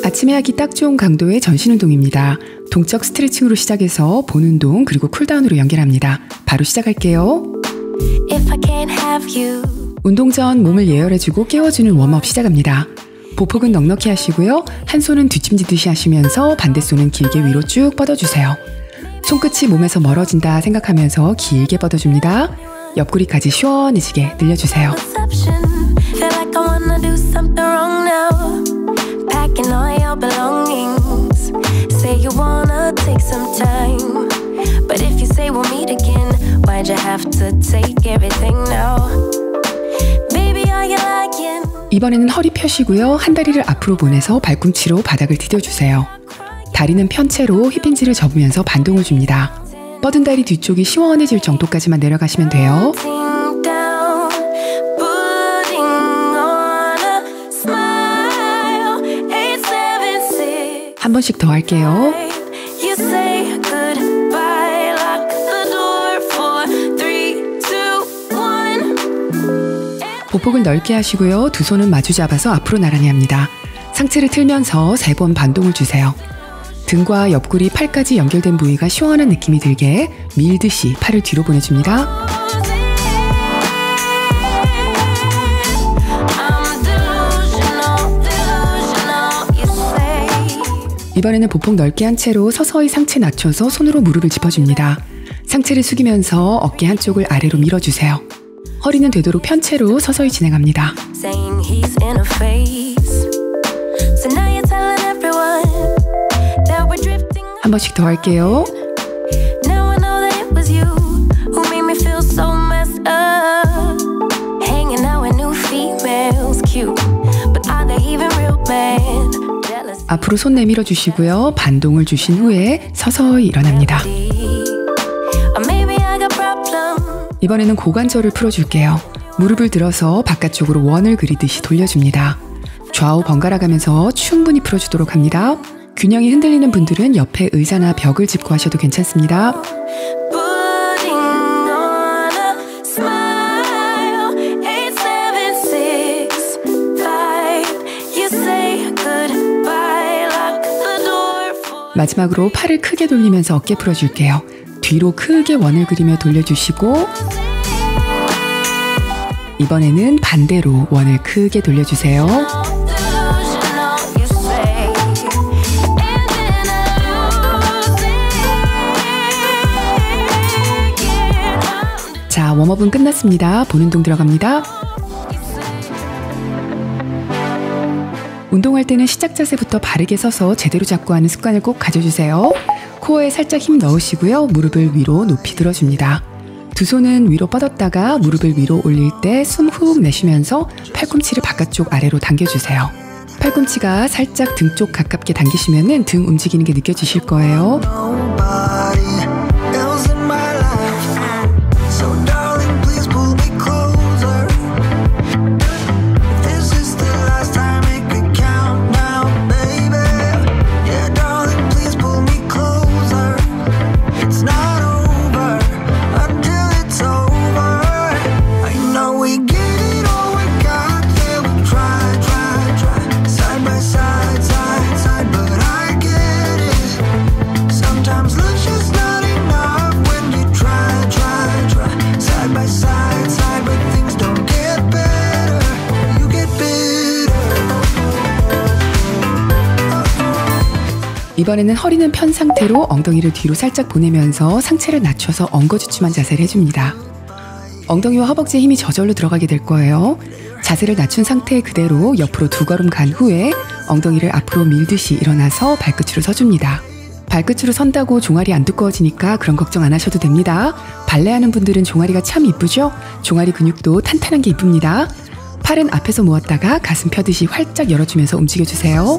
아침에 하기 딱 좋은 강도의 전신 운동입니다. 동적 스트레칭으로 시작해서 본 운동 그리고 쿨다운으로 연결합니다. 바로 시작할게요. 운동 전 몸을 예열해주고 깨워주는 웜업 시작합니다. 보폭은 넉넉히 하시고요. 한 손은 뒷짐지듯이 하시면서 반대손은 길게 위로 쭉 뻗어주세요. 손끝이 몸에서 멀어진다 생각하면서 길게 뻗어줍니다. 옆구리까지 시원해지게 늘려주세요. 이번에는 허리 펴시고요. 한 다리를 앞으로 보내서 발꿈치로 바닥을 디뎌주세요. 다리는 편 채로 힙힌지를 접으면서 반동을 줍니다. 뻗은 다리 뒤쪽이 시원해질 정도까지만 내려가시면 돼요. 한 번씩 더 할게요. 보폭을 넓게 하시고요. 두 손은 마주 잡아서 앞으로 나란히 합니다. 상체를 틀면서 3번 반동을 주세요. 등과 옆구리, 팔까지 연결된 부위가 시원한 느낌이 들게 밀듯이 팔을 뒤로 보내줍니다. 이번에는 보폭 넓게 한 채로 서서히 상체 낮춰서 손으로 무릎을 짚어줍니다. 상체를 숙이면서 어깨 한쪽을 아래로 밀어주세요. 허리는 되도록 편 채로 서서히 진행합니다. 한 번씩 더 할게요. 앞으로 손 내밀어 주시고요. 반동을 주신 후에 서서히 일어납니다. 이번에는 고관절을 풀어줄게요. 무릎을 들어서 바깥쪽으로 원을 그리듯이 돌려줍니다. 좌우 번갈아 가면서 충분히 풀어주도록 합니다. 균형이 흔들리는 분들은 옆에 의자나 벽을 짚고 하셔도 괜찮습니다. 마지막으로 팔을 크게 돌리면서 어깨 풀어줄게요. 뒤로 크게 원을 그리며 돌려주시고 이번에는 반대로 원을 크게 돌려주세요. 자, 웜업은 끝났습니다. 본 운동 들어갑니다. 운동할 때는 시작 자세부터 바르게 서서 제대로 잡고 하는 습관을 꼭 가져주세요. 코어에 살짝 힘 넣으시고요. 무릎을 위로 높이 들어줍니다. 두 손은 위로 뻗었다가 무릎을 위로 올릴 때 숨 훅 내쉬면서 팔꿈치를 바깥쪽 아래로 당겨주세요. 팔꿈치가 살짝 등 쪽 가깝게 당기시면 등 움직이는 게 느껴지실 거예요. 이번에는 허리는 편 상태로 엉덩이를 뒤로 살짝 보내면서 상체를 낮춰서 엉거주춤한 자세를 해줍니다. 엉덩이와 허벅지에 힘이 저절로 들어가게 될 거예요. 자세를 낮춘 상태 그대로 옆으로 2걸음 간 후에 엉덩이를 앞으로 밀듯이 일어나서 발끝으로 서줍니다. 발끝으로 선다고 종아리 안 두꺼워지니까 그런 걱정 안 하셔도 됩니다. 발레하는 분들은 종아리가 참 이쁘죠? 종아리 근육도 탄탄한 게 이쁩니다. 팔은 앞에서 모았다가 가슴 펴듯이 활짝 열어주면서 움직여주세요.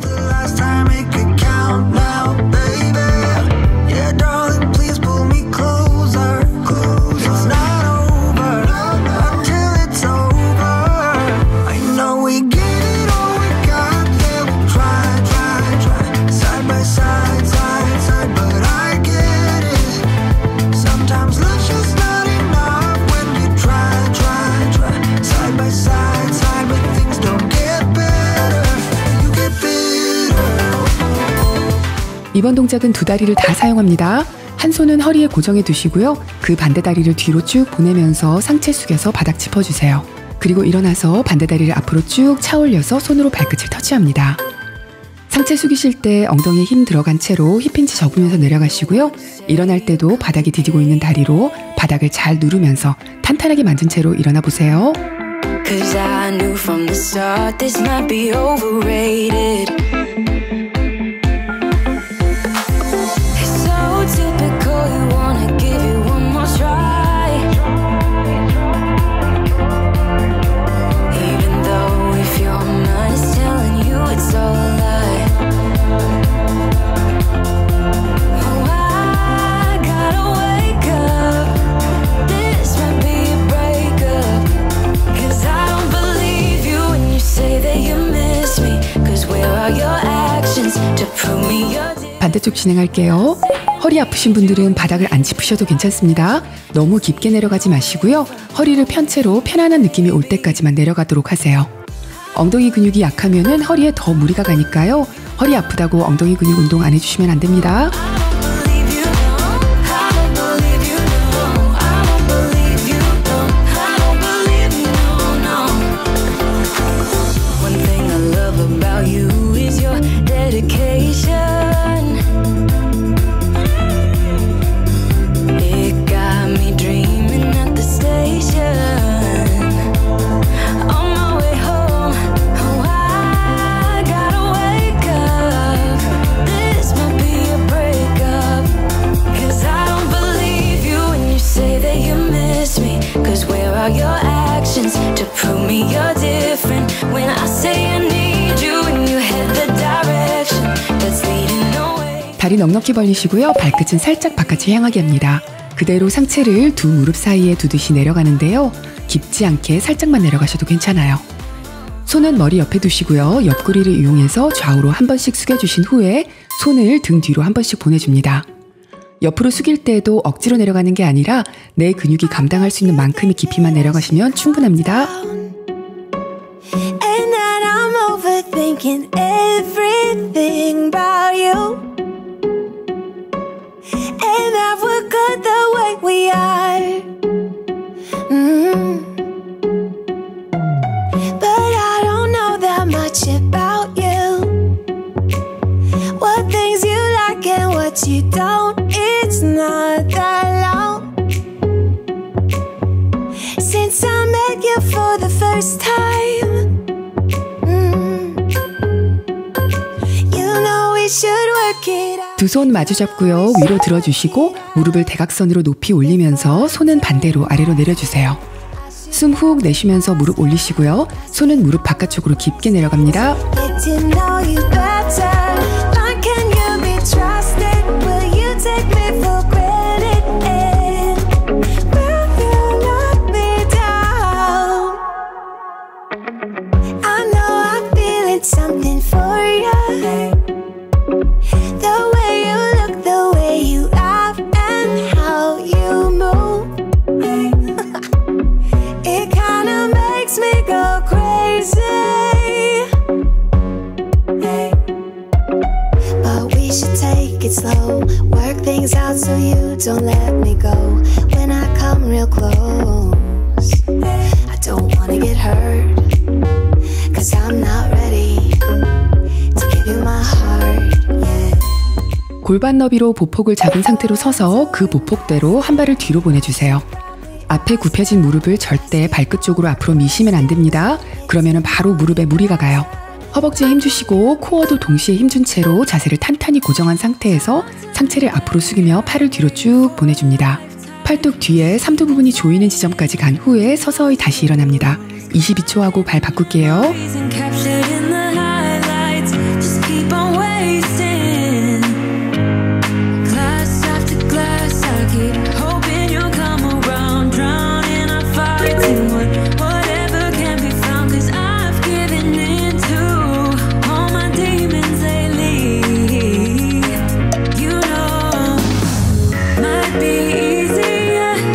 Side by side, but things don't get better. You get bitter. 이번 동작은 두 다리를 다 사용합니다. 한 손은 허리에 고정해 두시고요. 그 반대 다리를 뒤로 쭉 보내면서 상체 숙여서 바닥 짚어주세요. 그리고 일어나서 반대 다리를 앞으로 쭉 차 올려서 손으로 발끝을 터치합니다. 상체 숙이실 때 엉덩이에 힘 들어간 채로 힙힌치 접으면서 내려가시고요. 일어날 때도 바닥에 디디고 있는 다리로 바닥을 잘 누르면서 탄탄하게 만든 채로 일어나 보세요. Cause I knew from the start this might be overrated. It's so typical, you wanna give it one more try. Even though if your mind is telling you it's all a lie. Oh, I gotta wake up. This might be a breakup. Cause I don't believe you when you say that you miss me. Cause where are your actions to prove me you're different? 반대쪽 진행할게요. 허리 아프신 분들은 바닥을 안 짚으셔도 괜찮습니다. 너무 깊게 내려가지 마시고요. 허리를 편 채로 편안한 느낌이 올 때까지만 내려가도록 하세요. 엉덩이 근육이 약하면은 허리에 더 무리가 가니까요. 허리 아프다고 엉덩이 근육 운동 안 해주시면 안 됩니다. 다리 넉넉히 벌리시고요. 발끝은 살짝 바깥을 향하게 합니다. 그대로 상체를 두 무릎 사이에 두듯이 내려가는데요. 깊지 않게 살짝만 내려가셔도 괜찮아요. 손은 머리 옆에 두시고요. 옆구리를 이용해서 좌우로 한 번씩 숙여주신 후에 손을 등 뒤로 한 번씩 보내줍니다. 옆으로 숙일 때도 억지로 내려가는 게 아니라 내 근육이 감당할 수 있는 만큼의 깊이만 내려가시면 충분합니다. And then I'm overthinking everything about you. And that we're good the way we are. But I don't know that much about you. What things you like and what you don't. It's not that long since I met you for the first time. You know we should work it out. 두 손 마주 잡고요. 위로 들어주시고 무릎을 대각선으로 높이 올리면서 손은 반대로 아래로 내려주세요. 숨 훅 내쉬면서 무릎 올리시고요. 손은 무릎 바깥쪽으로 깊게 내려갑니다. Get to know you better. How can you be trusted? Will you take me for granted? And will you let me down? I know I'm feeling something for you. The way you look, the way you laugh, and how you move. It kinda makes me go crazy. But we should take it slow. Work things out so you don't let me go. When I come real close, I don't wanna get hurt. Cause I'm not ready to give you my heart yet. 골반 너비로 보폭을 잡은 상태로 서서 그 보폭대로 한 발을 뒤로 보내주세요. 앞에 굽혀진 무릎을 절대 발끝 쪽으로 앞으로 미시면 안 됩니다. 그러면 바로 무릎에 무리가 가요. 허벅지에 힘주시고 코어도 동시에 힘준 채로 자세를 탄탄히 고정한 상태에서 상체를 앞으로 숙이며 팔을 뒤로 쭉 보내줍니다. 팔뚝 뒤에 삼두 부분이 조이는 지점까지 간 후에 서서히 다시 일어납니다. 22초 하고 발 바꿀게요.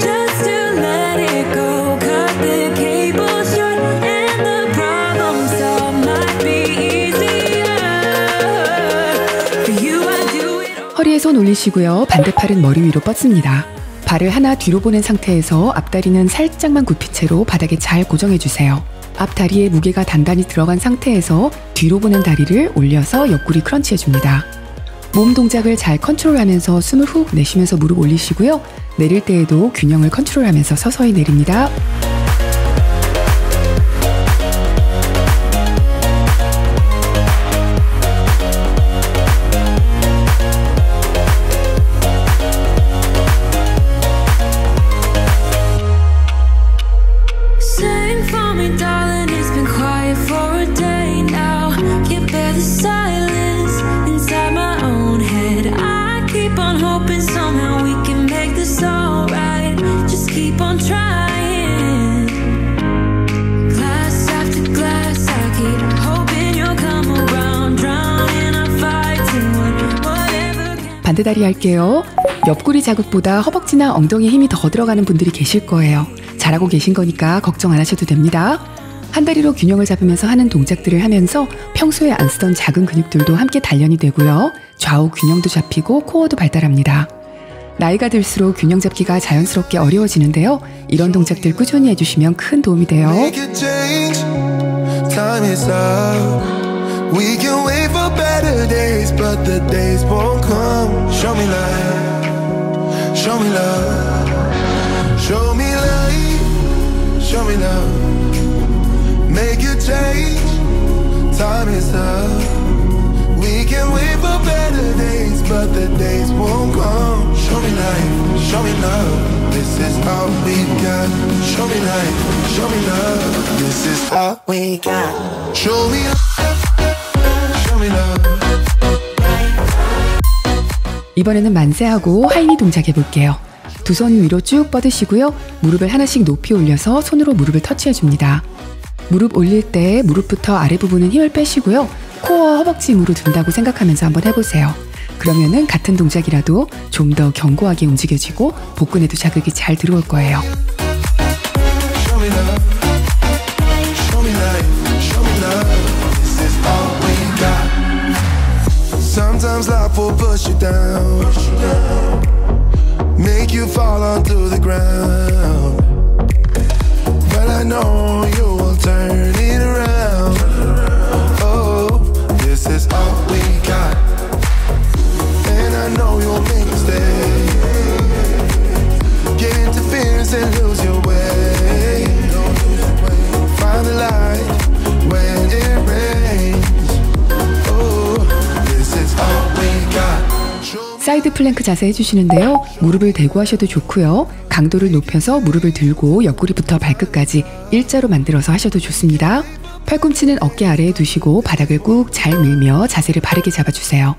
Just to let it go, cut the cable short, and the problem solved. 허리에 손 올리시고요. 반대팔은 머리 위로 뻗습니다. 발을 하나 뒤로 보낸 상태에서 앞다리는 살짝만 굽힌 채로 바닥에 잘 고정해주세요. 앞다리에 무게가 단단히 들어간 상태에서 뒤로 보낸 다리를 올려서 옆구리 크런치해줍니다. 몸 동작을 잘 컨트롤하면서 숨을 훅 내쉬면서 무릎 올리시고요. 내릴 때에도 균형을 컨트롤하면서 서서히 내립니다. 반대다리 할게요. 옆구리 자극보다 허벅지나 엉덩이에 힘이 더 들어가는 분들이 계실 거예요. 잘하고 계신 거니까 걱정 안 하셔도 됩니다. 한 다리로 균형을 잡으면서 하는 동작들을 하면서 평소에 안 쓰던 작은 근육들도 함께 단련이 되고요. 좌우 균형도 잡히고 코어도 발달합니다. 나이가 들수록 균형 잡기가 자연스럽게 어려워지는데요. 이런 동작들 꾸준히 해주시면 큰 도움이 돼요. We can wait for better days, but the days won't come. Show me light, show me love. Show me light, show me love. Make a change, time is up. We can wait for better days, but the days won't come. Show me light, show me love. This is all we got. Show me light, show me love. This is all we got. Show me love. 이번에는 만세하고 하이니 동작 해볼게요. 두 손 위로 쭉 뻗으시고요. 무릎을 하나씩 높이 올려서 손으로 무릎을 터치해줍니다. 무릎 올릴 때 무릎부터 아래 부분은 힘을 빼시고요. 코어와 허벅지 힘으로 든다고 생각하면서 한번 해보세요. 그러면은 같은 동작이라도 좀 더 견고하게 움직여지고 복근에도 자극이 잘 들어올 거예요. Sometimes life will push you down, make you fall onto the ground. But I know you will turn it around. Oh, this is all we got. And I know you'll make mistakes, get interference and lose your way. Find the light when it rains. 사이드 플랭크 자세 해주시는데요. 무릎을 대고 하셔도 좋고요. 강도를 높여서 무릎을 들고 옆구리부터 발끝까지 일자로 만들어서 하셔도 좋습니다. 팔꿈치는 어깨 아래에 두시고 바닥을 꾹 잘 밀며 자세를 바르게 잡아주세요.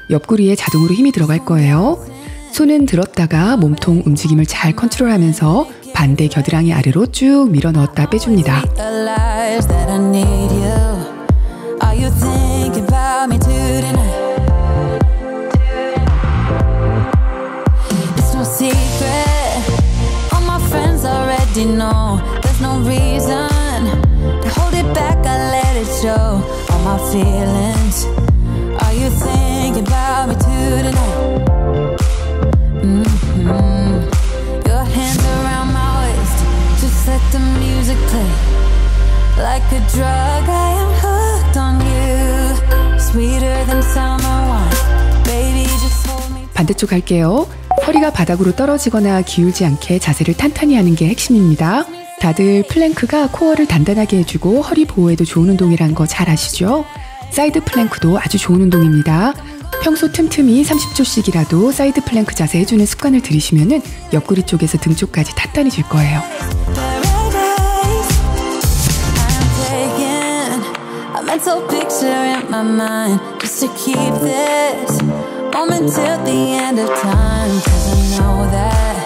옆구리에 자동으로 힘이 들어갈 거예요. 손은 들었다가 몸통 움직임을 잘 컨트롤하면서 반대 겨드랑이 아래로 쭉 밀어 넣었다 빼줍니다. No, there's no reason to hold it back. I let it show all my feelings. Are you thinking about me tonight? Your hands around my waist, just let the music play. Like a drug, I am hooked on you. Sweeter than summer wine. Baby, just hold me. 반대쪽 갈게요. 허리가 바닥으로 떨어지거나 기울지 않게 자세를 탄탄히 하는 게 핵심입니다. 다들 플랭크가 코어를 단단하게 해주고 허리 보호에도 좋은 운동이란 거 잘 아시죠? 사이드 플랭크도 아주 좋은 운동입니다. 평소 틈틈이 30초씩이라도 사이드 플랭크 자세 해주는 습관을 들이시면은 옆구리 쪽에서 등 쪽까지 탄탄해질 거예요. Moment till the end of time, 'cause I know that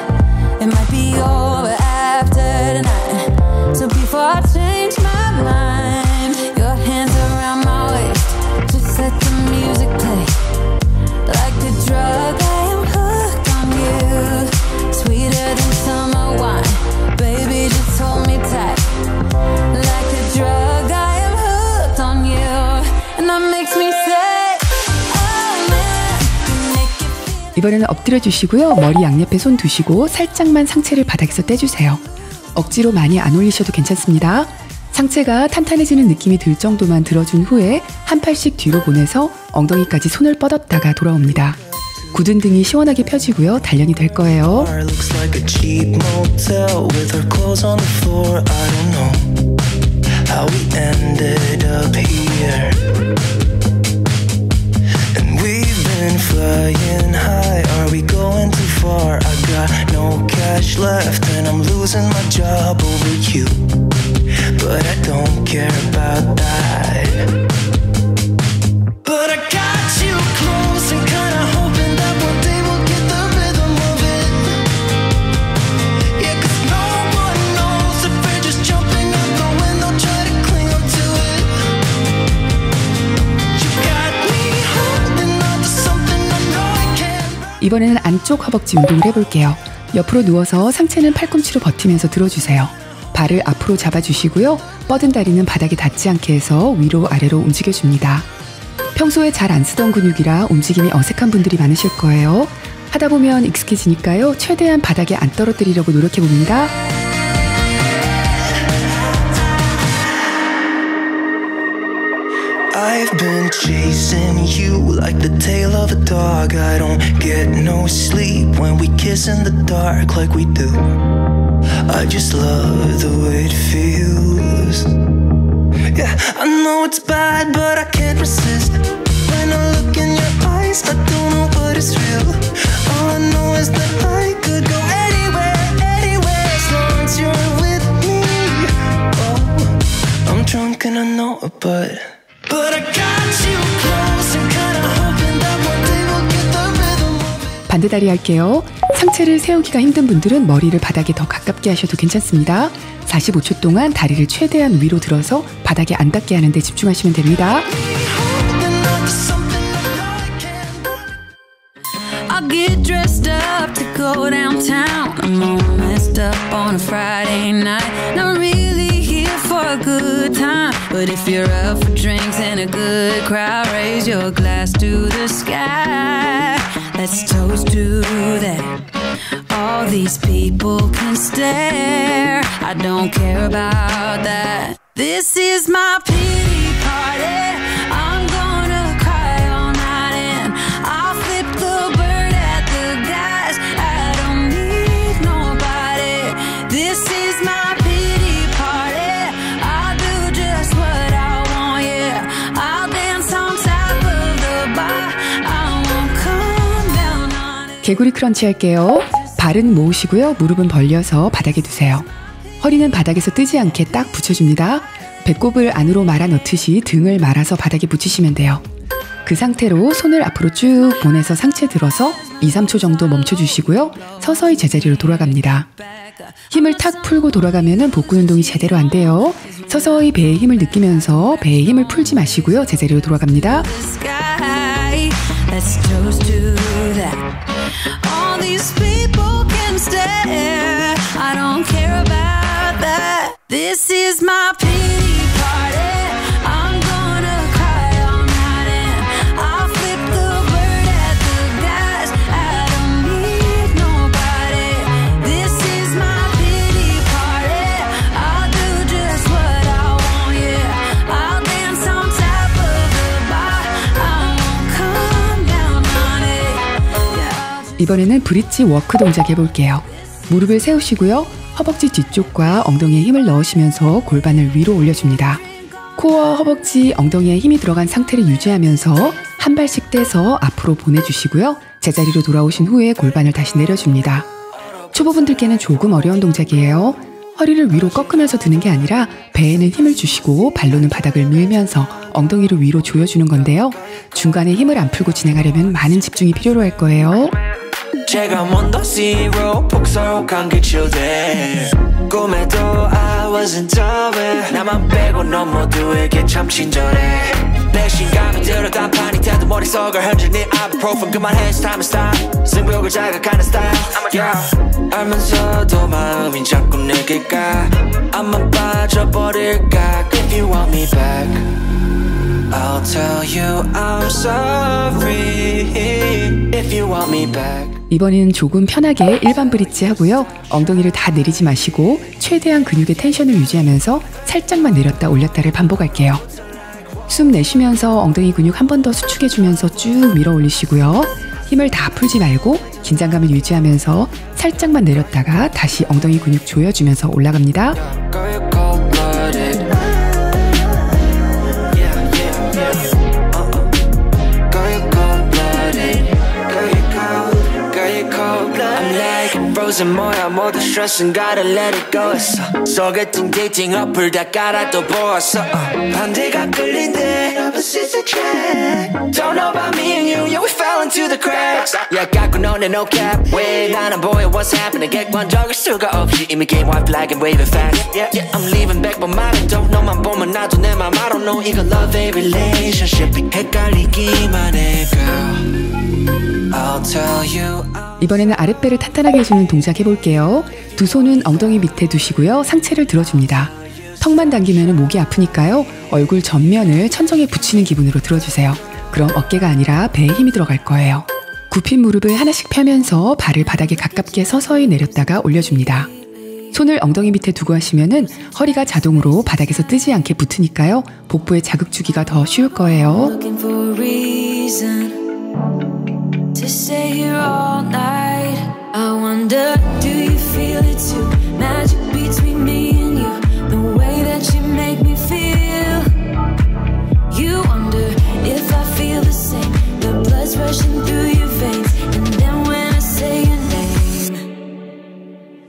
it might be over after tonight. So before I change my mind, your hands around my waist, just let the music play. Like a drug, I am hooked on you. Sweeter than summer wine, baby, just hold me tight. Like a drug, I am hooked on you, and that makes me say, oh man, you make it 이번에는 엎드려 주시고요. 머리 양옆에 손 두시고 살짝만 상체를 바닥에서 떼주세요. 억지로 많이 안 올리셔도 괜찮습니다. 상체가 탄탄해지는 느낌이 들 정도만 들어준 후에 한 팔씩 뒤로 보내서 엉덩이까지 손을 뻗었다가 돌아옵니다. 굳은 등이 시원하게 펴지고요. 단련이 될 거예요. Flying high, are we going too far? I got no cash left and I'm losing my job over you, but I don't care about that. But I got you close and kinda hoping that one day we'll get the rhythm of it. Yeah, 'cause no one knows if we're just jumping out the window, try to cling on to it. You got me holding on to something I know I can't. 이번에는 안쪽 허벅지 운동을 해볼게요. 옆으로 누워서 상체는 팔꿈치로 버티면서 들어주세요. 발을 앞으로 잡아주시고요. 뻗은 다리는 바닥에 닿지 않게 해서 위로 아래로 움직여줍니다. 평소에 잘 안 쓰던 근육이라 움직임이 어색한 분들이 많으실 거예요. 하다 보면 익숙해지니까요. 최대한 바닥에 안 떨어뜨리려고 노력해봅니다. I've been chasing you like the tail of a dog. I don't get no sleep when we kiss in the dark like we do. I just love the way it feels. Yeah, I know it's bad, but I can't resist. When I look in your eyes, I don't know what is real. All I know is that I could go anywhere, anywhere, as long as you're with me. Oh, I'm drunk and I know it, but I got you close and kinda hoping that one day we'll get the rhythm of it. 반대다리 할게요. 상체를 세우기가 힘든 분들은 머리를 바닥에 더 가깝게 하셔도 괜찮습니다. 45초 동안 다리를 최대한 위로 들어서 바닥에 안 닿게 하는 데 집중하시면 됩니다. I get dressed up to go downtown. I'm all messed up on a Friday night. Not really here for a good time, but if you're up for drinks and a good crowd, raise your glass to the sky. Let's toast to that. All these people can stare. I don't care about that. This is my pity party. I'm gonna cry all night and I'll flip the bird at the guys. I don't need nobody. This is my pity party. I'll do just what I want, yeah. I'll dance on top of the bar. I won't come down on it. 개구리 크런치 할게요. 발은 모으시고요. 무릎은 벌려서 바닥에 두세요. 허리는 바닥에서 뜨지 않게 딱 붙여줍니다. 배꼽을 안으로 말아 넣듯이 등을 말아서 바닥에 붙이시면 돼요. 그 상태로 손을 앞으로 쭉 보내서 상체 들어서 2, 3초 정도 멈춰주시고요. 서서히 제자리로 돌아갑니다. 힘을 탁 풀고 돌아가면 복근 운동이 제대로 안 돼요. 서서히 배에 힘을 느끼면서 배에 힘을 풀지 마시고요. 제자리로 돌아갑니다. Let's toast to that. All these people can stare. I don't care about that. This is my pity party. I'm gonna cry all night and I'll flip the bird at the guys. I don't need nobody. This is my pity party. I'll do just what I want, yeah. I'll dance on top of the bar. I won't come down on it. 이번에는 브릿지 워크 동작 해볼게요. 무릎을 세우시고요. 허벅지 뒤쪽과 엉덩이에 힘을 넣으시면서 골반을 위로 올려줍니다. 코어, 허벅지, 엉덩이에 힘이 들어간 상태를 유지하면서 한 발씩 떼서 앞으로 보내주시고요. 제자리로 돌아오신 후에 골반을 다시 내려줍니다. 초보분들께는 조금 어려운 동작이에요. 허리를 위로 꺾으면서 드는 게 아니라 배에는 힘을 주시고 발로는 바닥을 밀면서 엉덩이를 위로 조여주는 건데요. 중간에 힘을 안 풀고 진행하려면 많은 집중이 필요로 할 거예요. 제가 먼저 zero 폭설한 그 children 꿈에도 I wasn't dumb 나만 빼고 넌 모두에게 참 친절해 내 신감이 들어 단판이 태도 머릿속을 흔들니 ibuprofen 그만해 it's time to stop 승부욕을 자극하는 style yeah. 알면서도 마음이 자꾸 내게 가 안만 빠져버릴까 if you want me back I'll tell you I'm sorry if you want me back. 이번에는 조금 편하게 일반 브릿지 하고요. 엉덩이를 다 내리지 마시고 최대한 근육의 텐션을 유지하면서 살짝만 내렸다 올렸다를 반복할게요. 숨 내쉬면서 엉덩이 근육 한 번 더 수축해주면서 쭉 밀어 올리시고요. 힘을 다 풀지 말고 긴장감을 유지하면서 살짝만 내렸다가 다시 엉덩이 근육 조여주면서 올라갑니다. frozen 뭐야 모두 stress은 gotta let it go 했어 소개팅 데이팅 어플 다 깔아도 보았어 반대가 끌린대 opposites attract Don't know about me and you yeah we fell into the cracks Yeah 갖고 너네 no cap 왜 나는 보여 what's happening 객관적일 수가 없이 이미 game white flag and waving fast Yeah yeah I'm leaving back but 말은 don't 너만 보면 나도 내 맘 I don't know 이건 love a relationship 헷갈리기만 해 girl I'll tell you 이번에는 아랫배를 탄탄하게 해주는 동작 해볼게요. 두 손은 엉덩이 밑에 두시고요. 상체를 들어줍니다. 턱만 당기면 목이 아프니까요. 얼굴 전면을 천정에 붙이는 기분으로 들어주세요. 그럼 어깨가 아니라 배에 힘이 들어갈 거예요. 굽힌 무릎을 하나씩 펴면서 발을 바닥에 가깝게 서서히 내렸다가 올려줍니다. 손을 엉덩이 밑에 두고 하시면은 허리가 자동으로 바닥에서 뜨지 않게 붙으니까요. 복부에 자극 주기가 더 쉬울 거예요. To stay here all night I wonder, do you feel it too? Magic between me and you The way that you make me feel You wonder if I feel the same The blood's rushing through your veins And then when I say your name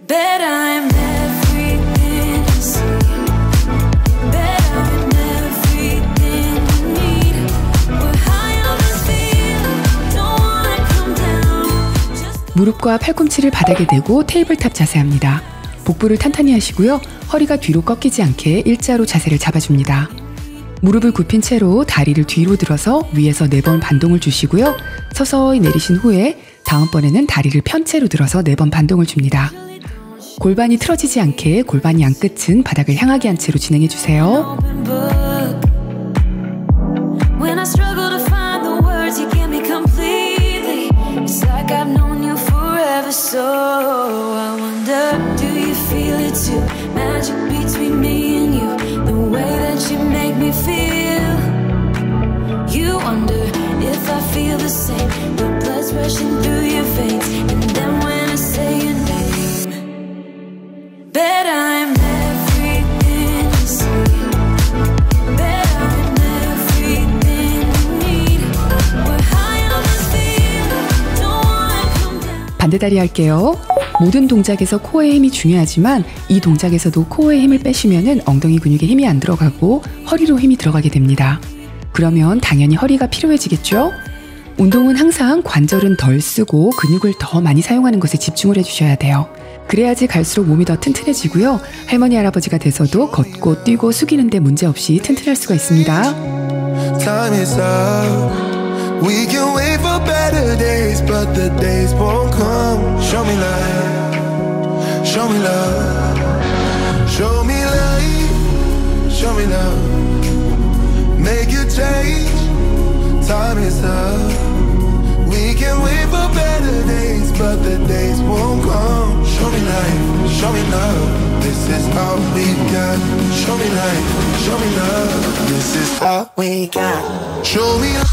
Bet I'm everything you see Bet I'm everything you need We're high on this feeling Don't wanna come down Just 무릎과 팔꿈치를 바닥에 대고 테이블탑 자세합니다. 복부를 탄탄히 하시고요. 허리가 뒤로 꺾이지 않게 일자로 자세를 잡아줍니다. 무릎을 굽힌 채로 다리를 뒤로 들어서 위에서 4번 반동을 주시고요. 서서히 내리신 후에 다음번에는 다리를 편 채로 들어서 4번 반동을 줍니다. 골반이 틀어지지 않게 골반 양끝은 바닥을 향하게 한 채로 진행해주세요. open book When I struggle to find the words You get me completely It's like I've known you forever So I wonder Do you feel it too? Magic between me and you The way that you make me feel You wonder if I feel the same The blood's rushing through your veins And then when I say your name Bet I'm everything you see Bet I'm everything you need We're high on this feeling Don't wanna come down 반대다리 할게요. 모든 동작에서 코어의 힘이 중요하지만 이 동작에서도 코어의 힘을 빼시면은 엉덩이 근육에 힘이 안 들어가고 허리로 힘이 들어가게 됩니다. 그러면 당연히 허리가 필요해지겠죠? 운동은 항상 관절은 덜 쓰고 근육을 더 많이 사용하는 것에 집중을 해주셔야 돼요. 그래야지 갈수록 몸이 더 튼튼해지고요. 할머니 할아버지가 돼서도 걷고 뛰고 숙이는데 문제없이 튼튼할 수가 있습니다. Time is up. We can wait for better days, but the days won't come. Show me light, show me love, show me light, show me love. Make a change. Time is up. We can wait for better days, but the days won't come. Show me light, show me love. This is all we got. Show me light, show me love. This is all we got. Show me love,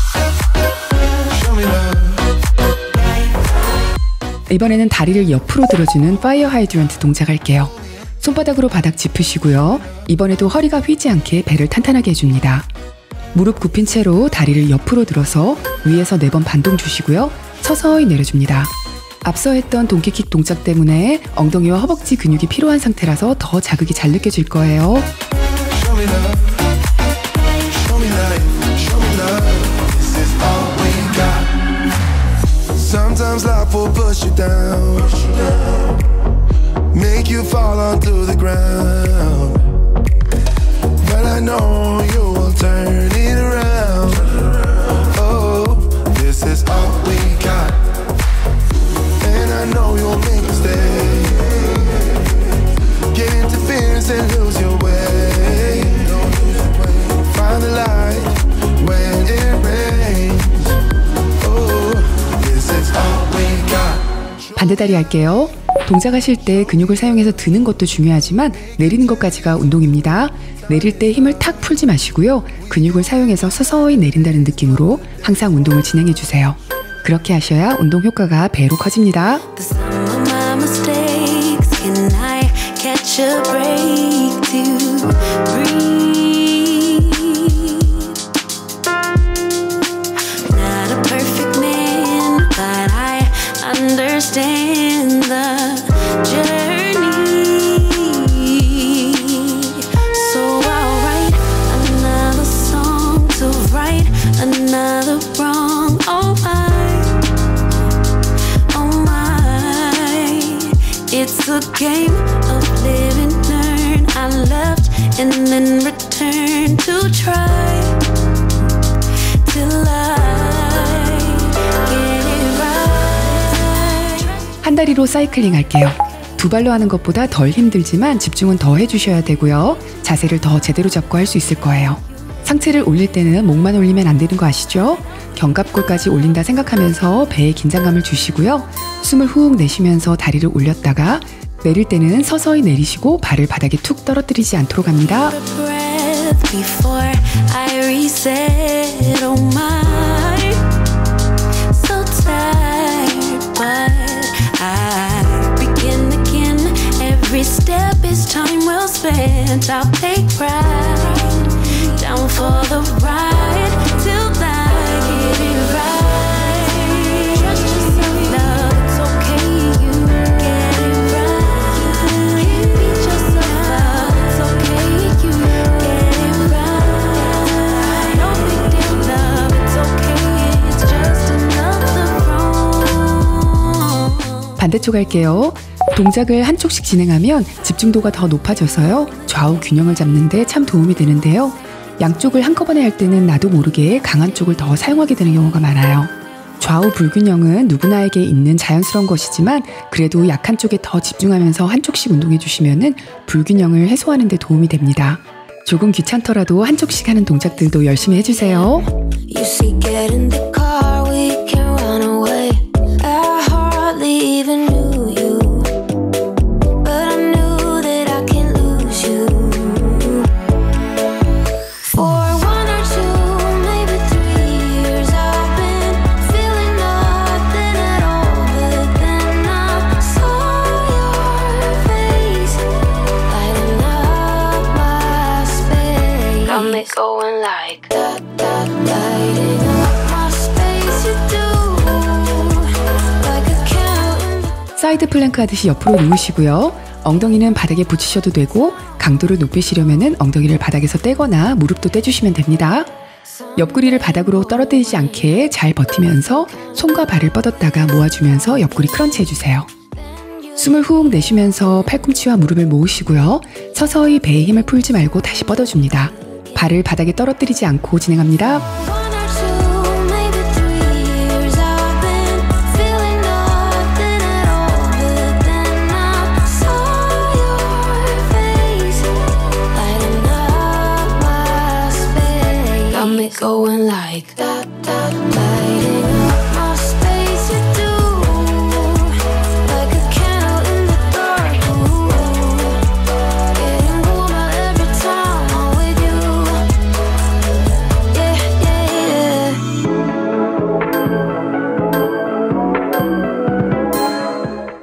show me love. 이번에는 다리를 옆으로 들어주는 파이어 하이드런트 동작 할게요. 손바닥으로 바닥 짚으시고요. 이번에도 허리가 휘지 않게 배를 탄탄하게 해줍니다. 무릎 굽힌 채로 다리를 옆으로 들어서 위에서 4번 반동 주시고요. 서서히 내려줍니다. 앞서 했던 동키킥 동작 때문에 엉덩이와 허벅지 근육이 필요한 상태라서 더 자극이 잘 느껴질 거예요. Show me love, show me light, show me love. This is all we got. Sometimes life will push you down, make you fall onto the ground. But I know you will turn it around. Oh, this is all we got. And I know you'll make mistakes, get interference and lose your way. Find the light 반대다리 할게요. 동작하실 때 근육을 사용해서 드는 것도 중요하지만 내리는 것까지가 운동입니다. 내릴 때 힘을 탁 풀지 마시고요. 근육을 사용해서 서서히 내린다는 느낌으로 항상 운동을 진행해주세요. 그렇게 하셔야 운동 효과가 배로 커집니다. Catch a break to breathe. Not a perfect man, but I understand the journey. So I'll write another song to right another wrong. Oh my, it's a game. Live and learn. I left and then returned to try till I get it right. 한 다리로 사이클링 할게요. 두 발로 하는 것보다 덜 힘들지만 집중은 더 해주셔야 되고요. 자세를 더 제대로 잡고 할 수 있을 거예요. 상체를 올릴 때는 목만 올리면 안 되는 거 아시죠? 견갑골까지 올린다 생각하면서 배에 긴장감을 주시고요. 숨을 훅 내쉬면서 다리를 올렸다가 내릴 때는 서서히 내리시고 발을 바닥에 툭 떨어뜨리지 않도록 합니다. 반대쪽 할게요. 동작을 한쪽씩 진행하면 집중도가 더 높아져서요. 좌우 균형을 잡는 데 참 도움이 되는데요. 양쪽을 한꺼번에 할 때는 나도 모르게 강한 쪽을 더 사용하게 되는 경우가 많아요. 좌우 불균형은 누구나에게 있는 자연스러운 것이지만 그래도 약한 쪽에 더 집중하면서 한쪽씩 운동해 주시면 불균형을 해소하는 데 도움이 됩니다. 조금 귀찮더라도 한쪽씩 하는 동작들도 열심히 해주세요. Even knew you, but I knew that I can't lose you. For 1 or 2, maybe 3 years I've been feeling nothing at all, but then I saw your face lighting up my space. Got me going like that, lighting up my space. You do. 사이드 플랭크 하듯이 옆으로 누우시고요. 엉덩이는 바닥에 붙이셔도 되고 강도를 높이시려면 엉덩이를 바닥에서 떼거나 무릎도 떼주시면 됩니다. 옆구리를 바닥으로 떨어뜨리지 않게 잘 버티면서 손과 발을 뻗었다가 모아주면서 옆구리 크런치 해주세요. 숨을 훅 내쉬면서 팔꿈치와 무릎을 모으시고요. 서서히 배에 힘을 풀지 말고 다시 뻗어줍니다. 발을 바닥에 떨어뜨리지 않고 진행합니다. Going like that, lighting up my space. You do, like a candle in the dark. Getting warmer every time I'm with you. Yeah, yeah, yeah.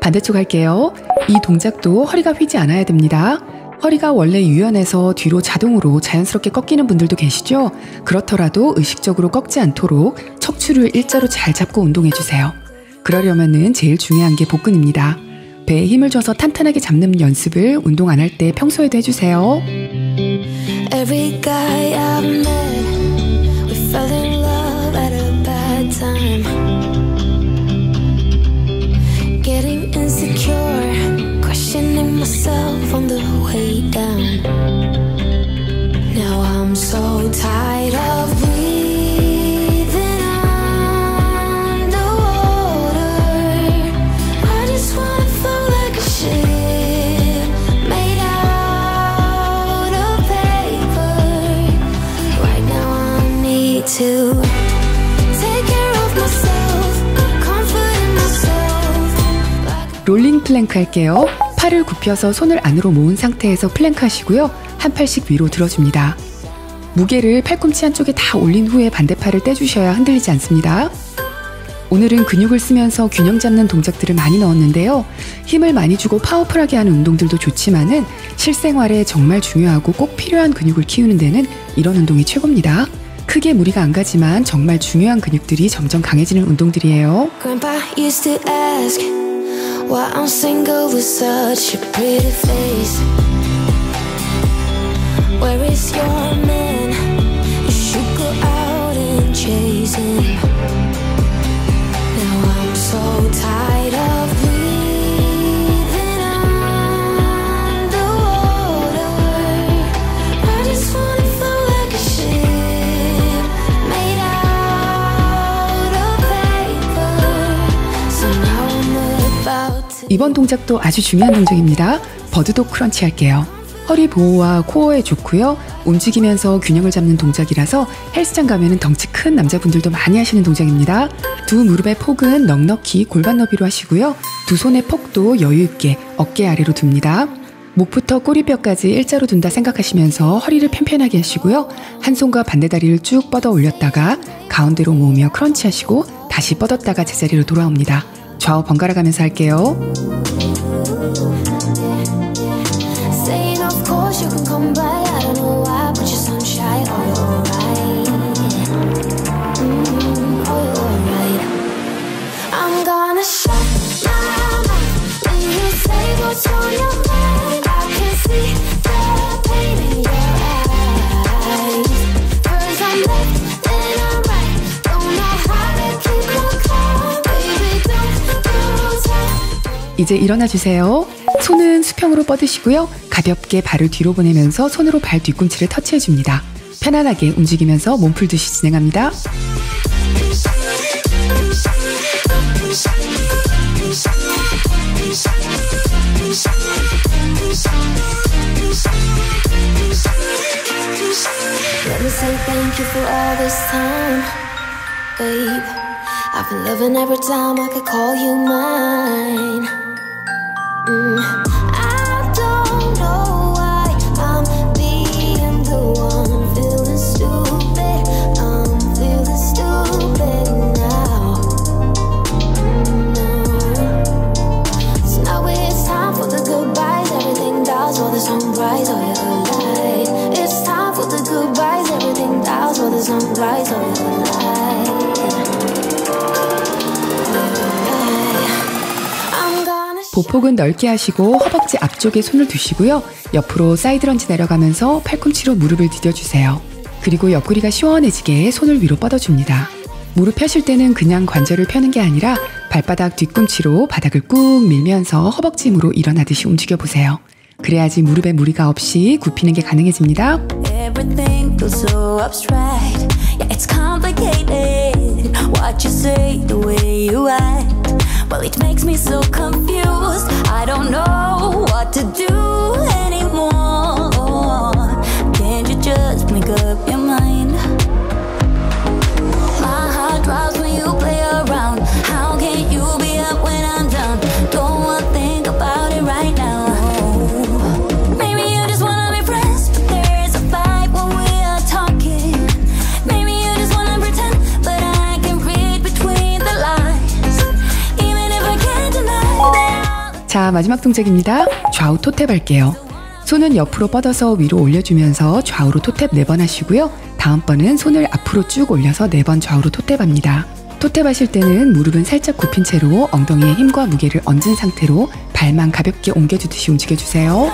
반대쪽 할게요. 이 동작도 허리가 휘지 않아야 됩니다. 허리가 원래 유연해서 뒤로 자동으로 자연스럽게 꺾이는 분들도 계시죠? 그렇더라도 의식적으로 꺾지 않도록 척추를 일자로 잘 잡고 운동해주세요. 그러려면은 제일 중요한 게 복근입니다. 배에 힘을 줘서 탄탄하게 잡는 연습을 운동 안 할 때 평소에도 해주세요. Every guy I've met, we fell in love at a bad time. Getting insecure, questioning myself on the way down. Now I'm so tired of breathing underwater. I just wanna float like a ship made out of paper. Right now I need to take care of myself, comfort myself. 롤링 플랭크 할게요. 팔을 굽혀서 손을 안으로 모은 상태에서 플랭크 하시고요. 한 팔씩 위로 들어줍니다. 무게를 팔꿈치 한쪽에 다 올린 후에 반대팔을 떼주셔야 흔들리지 않습니다. 오늘은 근육을 쓰면서 균형 잡는 동작들을 많이 넣었는데요. 힘을 많이 주고 파워풀하게 하는 운동들도 좋지만은 실생활에 정말 중요하고 꼭 필요한 근육을 키우는 데는 이런 운동이 최고입니다. 크게 무리가 안 가지만 정말 중요한 근육들이 점점 강해지는 운동들이에요. Grandpa used to ask why I'm single with such a pretty face. Where is your man? You should go out and chase him. Now I'm so tired of breathing underwater. I just wanna float like a ship made out of paper. So now I'm about to. 이번 동작도 아주 중요한 동작입니다. 버드독 크런치 할게요. 허리 보호와 코어에 좋고요. 움직이면서 균형을 잡는 동작이라서 헬스장 가면은 덩치 큰 남자분들도 많이 하시는 동작입니다. 두 무릎의 폭은 넉넉히 골반 너비로 하시고요. 두 손의 폭도 여유 있게 어깨 아래로 둡니다. 목부터 꼬리뼈까지 일자로 둔다 생각하시면서 허리를 편편하게 하시고요. 한 손과 반대 다리를 쭉 뻗어 올렸다가 가운데로 모으며 크런치 하시고 다시 뻗었다가 제자리로 돌아옵니다. 좌우 번갈아 가면서 할게요. Saying of course you can come by. I don't know why, but you're sunshine. Oh, you're alright. Oh, you're alright. I'm gonna shut my mouth when you say what's on your mind. I can see the pain in your eyes. First I'm left, then I'm right. Don't know how to keep my calm, baby. Don't lose time. 이제 일어나 주세요. 손은 수평으로 뻗으시고요. 가볍게 발을 뒤로 보내면서 손으로 발 뒤꿈치를 터치해 줍니다. 편안하게 움직이면서 몸 풀듯이 진행합니다. Let me say thank you for all this time, babe. I've been loving every time I could call you mine. I don't know why I'm being the one feeling stupid. I'm feeling stupid now. So now it's time for the goodbyes. Everything dies for the sunrise. Oh, you're alive. It's time for the goodbyes. Everything dies for the sunrise. Oh, you're alive. 보폭은 넓게 하시고 허벅지 앞쪽에 손을 두시고요. 옆으로 사이드 런지 내려가면서 팔꿈치로 무릎을 디뎌주세요. 그리고 옆구리가 시원해지게 손을 위로 뻗어줍니다. 무릎 펴실 때는 그냥 관절을 펴는 게 아니라 발바닥 뒤꿈치로 바닥을 꾹 밀면서 허벅지 힘으로 일어나듯이 움직여보세요. 그래야지 무릎에 무리가 없이 굽히는 게 가능해집니다. Everything feels so abstract. Yeah, it's complicated. What you say, the way you act. Well, it makes me so confused. I don't know what to do anymore. Can't you just make up your mind? My heart drops when you play around. How can you be up when I'm down? Don't wanna think about it right now. Maybe you just wanna be friends, but there's a fight when we are talking. Maybe you just wanna pretend, but I can read between the lines. Even if I can't deny that. 자, 마지막 동작입니다. 좌우 토탭 할게요. 손은 옆으로 뻗어서 위로 올려주면서 좌우로 토탭 4번 하시고요. 다음번은 손을 앞으로 쭉 올려서 4번 좌우로 토탭합니다. 토탭 하실 때는 무릎은 살짝 굽힌 채로 엉덩이에 힘과 무게를 얹은 상태로 발만 가볍게 옮겨주듯이 움직여주세요.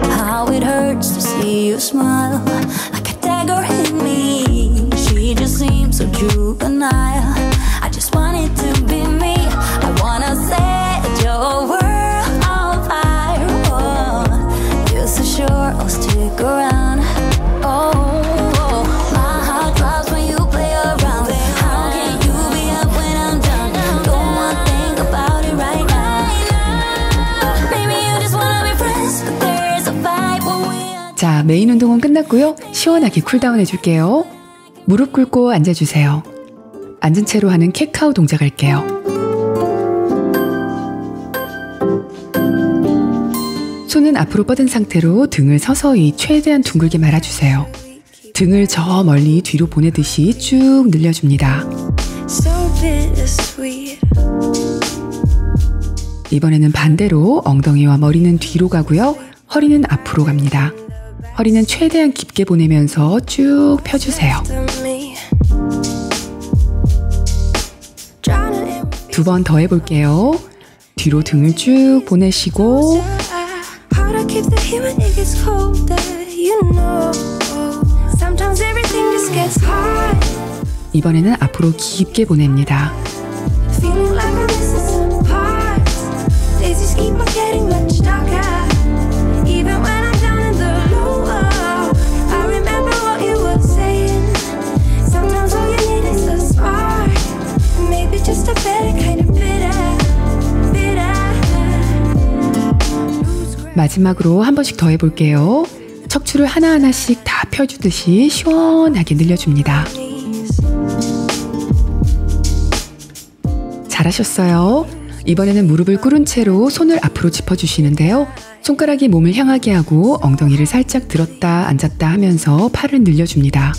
How it hurts to see you smile like a dagger hit me. She just seems so juvenile. I just want it to be me. I wanna set your world on fire. Oh, you're so sure I'll stick around. Oh, my heart drops when you play around. How can you be up when I'm down? Don't wanna think about it right now. Maybe you just wanna be friends, but there's a fight when we 메인 운동은 끝났고요. 시원하게 쿨다운 해줄게요. 무릎 꿇고 앉아주세요. 앉은 채로 하는 캣카우 동작 할게요. 손은 앞으로 뻗은 상태로 등을 서서히 최대한 둥글게 말아주세요. 등을 저 멀리 뒤로 보내듯이 쭉 늘려줍니다. 이번에는 반대로 엉덩이와 머리는 뒤로 가고요. 허리는 앞으로 갑니다. 허리는 최대한 깊게 보내면서 쭉 펴주세요. 2번 더 해볼게요. 뒤로 등을 쭉 보내시고 이번에는 앞으로 깊게 보냅니다. 마지막으로 한 번씩 더 해볼게요. 척추를 하나하나씩 다 펴주듯이 시원하게 늘려줍니다. 잘하셨어요. 이번에는 무릎을 꿇은 채로 손을 앞으로 짚어주시는데요. 손가락이 몸을 향하게 하고 엉덩이를 살짝 들었다 앉았다 하면서 팔을 늘려줍니다.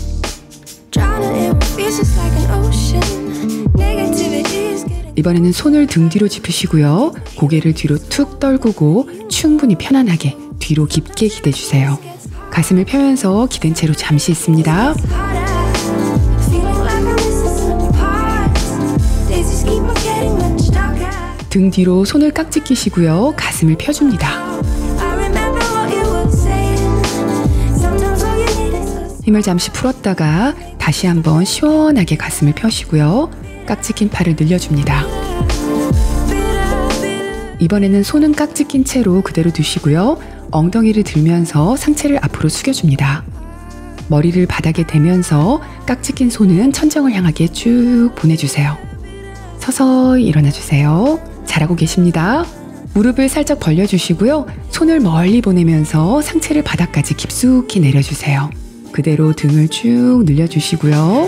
이번에는 손을 등 뒤로 짚으시고요. 고개를 뒤로 툭 떨구고 충분히 편안하게 뒤로 깊게 기대주세요. 가슴을 펴면서 기댄 채로 잠시 있습니다. 등 뒤로 손을 깍지 끼시고요. 가슴을 펴줍니다. 힘을 잠시 풀었다가 다시 한번 시원하게 가슴을 펴시고요. 깍지 낀 팔을 늘려줍니다. 이번에는 손은 깍지 낀 채로 그대로 두시고요. 엉덩이를 들면서 상체를 앞으로 숙여줍니다. 머리를 바닥에 대면서 깍지 낀 손은 천정을 향하게 쭉 보내주세요. 서서히 일어나주세요. 잘하고 계십니다. 무릎을 살짝 벌려주시고요. 손을 멀리 보내면서 상체를 바닥까지 깊숙이 내려주세요. 그대로 등을 쭉 늘려주시고요.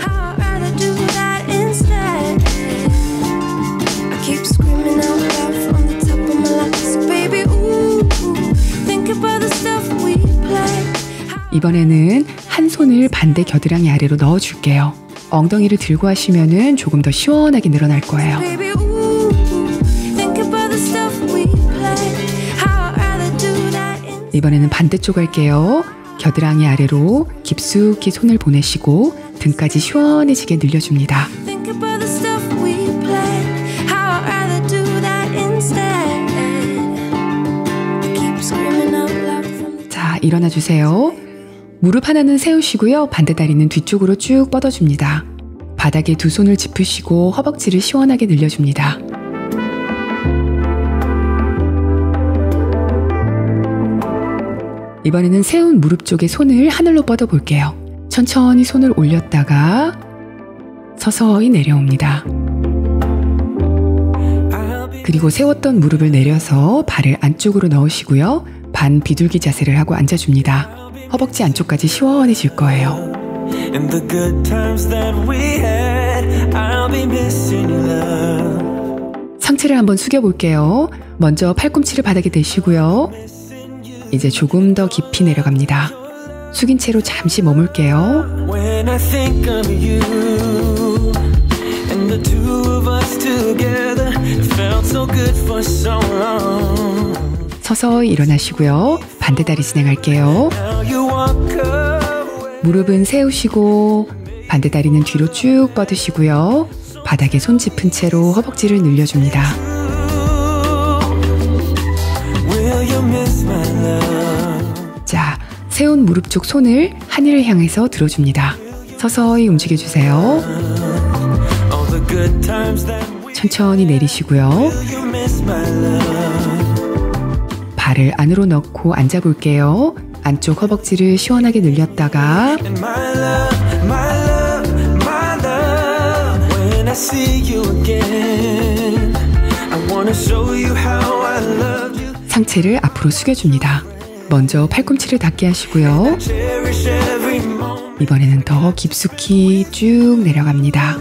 이번에는 한 손을 반대 겨드랑이 아래로 넣어줄게요. 엉덩이를 들고 하시면은 조금 더 시원하게 늘어날 거예요. 이번에는 반대쪽 할게요. 겨드랑이 아래로 깊숙이 손을 보내시고 등까지 시원해지게 늘려줍니다. 자, 일어나 주세요. 무릎 하나는 세우시고요. 반대 다리는 뒤쪽으로 쭉 뻗어줍니다. 바닥에 두 손을 짚으시고 허벅지를 시원하게 늘려줍니다. 이번에는 세운 무릎 쪽에 손을 하늘로 뻗어 볼게요. 천천히 손을 올렸다가 서서히 내려옵니다. 그리고 세웠던 무릎을 내려서 발을 안쪽으로 넣으시고요. 반 비둘기 자세를 하고 앉아줍니다. 허벅지 안쪽까지 시원해질 거예요. 상체를 한번 숙여볼게요. 먼저 팔꿈치를 바닥에 대시고요. 이제 조금 더 깊이 내려갑니다. 숙인 채로 잠시 머물게요. 서서히 일어나시고요. 반대 다리 진행할게요. 무릎은 세우시고 반대 다리는 뒤로 쭉 뻗으시고요. 바닥에 손 짚은 채로 허벅지를 늘려줍니다. 자, 세운 무릎 쪽 손을 하늘을 향해서 들어줍니다. 서서히 움직여주세요. 천천히 내리시고요. 발을 안으로 넣고 앉아볼게요. 안쪽 허벅지를 시원하게 늘렸다가 상체를 앞으로 숙여줍니다. 먼저 팔꿈치를 닿게 하시고요. 이번에는 더 깊숙이 쭉 내려갑니다.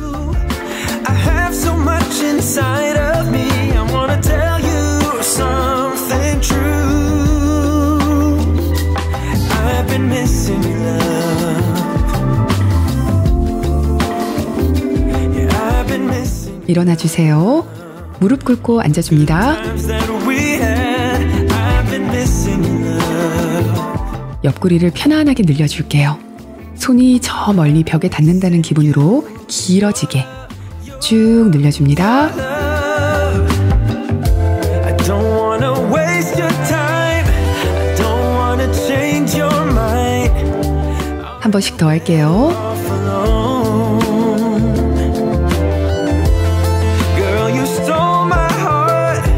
I have so much inside of me. I wanna tell you something true. I've been missing love. Yeah, I've been missing 일어나 주세요. 무릎 꿇고 앉아줍니다. times that we had. I've been missing love. 옆구리를 편안하게 늘려줄게요. 손이 저 멀리 벽에 닿는다는 기분으로 길어지게 쭉 늘려줍니다. I don't wanna waste your time. I don't wanna change your mind. 한 번씩 더 할게요. Off alone. Girl, you stole my heart,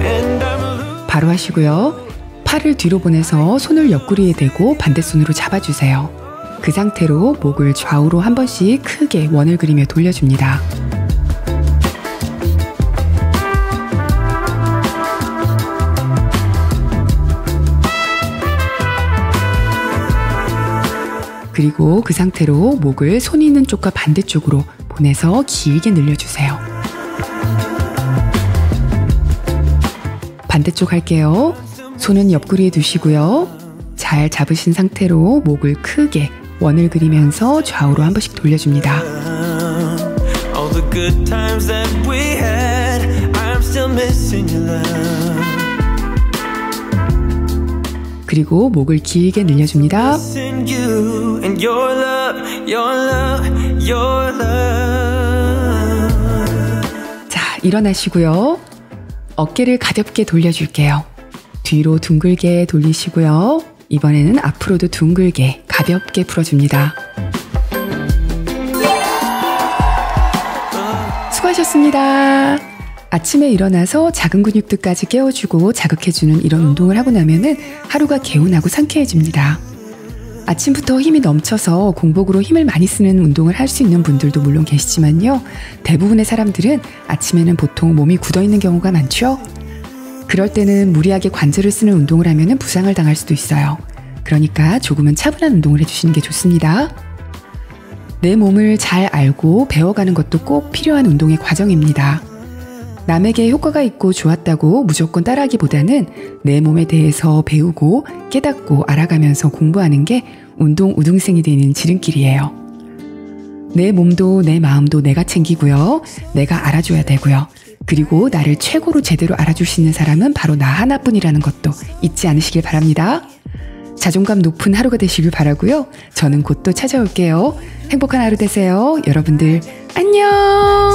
and I'm losing. 바로 하시고요. 팔을 뒤로 보내서 손을 옆구리에 대고 반대손으로 잡아주세요. 그 상태로 목을 좌우로 한 번씩 크게 원을 그리며 돌려줍니다. 그리고 그 상태로 목을 손이 있는 쪽과 반대쪽으로 보내서 길게 늘려주세요. 반대쪽 할게요. 손은 옆구리에 두시고요. 잘 잡으신 상태로 목을 크게 원을 그리면서 좌우로 한 번씩 돌려줍니다. All the good times that we had. I'm still missing your love. 그리고 목을 길게 늘려줍니다. Missing you and your love, your love, your love. 자, 일어나시고요. 어깨를 가볍게 돌려줄게요. 뒤로 둥글게 돌리시고요. 이번에는 앞으로도 둥글게 가볍게 풀어줍니다. 수고하셨습니다. 아침에 일어나서 작은 근육들까지 깨워주고 자극해주는 이런 운동을 하고 나면은 하루가 개운하고 상쾌해집니다. 아침부터 힘이 넘쳐서 공복으로 힘을 많이 쓰는 운동을 할 수 있는 분들도 물론 계시지만요. 대부분의 사람들은 아침에는 보통 몸이 굳어있는 경우가 많죠. 그럴 때는 무리하게 관절을 쓰는 운동을 하면 부상을 당할 수도 있어요. 그러니까 조금은 차분한 운동을 해주시는 게 좋습니다. 내 몸을 잘 알고 배워가는 것도 꼭 필요한 운동의 과정입니다. 남에게 효과가 있고 좋았다고 무조건 따라하기보다는 내 몸에 대해서 배우고 깨닫고 알아가면서 공부하는 게 운동 우등생이 되는 지름길이에요. 내 몸도 내 마음도 내가 챙기고요. 내가 알아줘야 되고요. 그리고 나를 최고로 제대로 알아줄 수 있는 사람은 바로 나 하나뿐이라는 것도 잊지 않으시길 바랍니다. 자존감 높은 하루가 되시길 바라고요. 저는 곧 또 찾아올게요. 행복한 하루 되세요. 여러분들 안녕.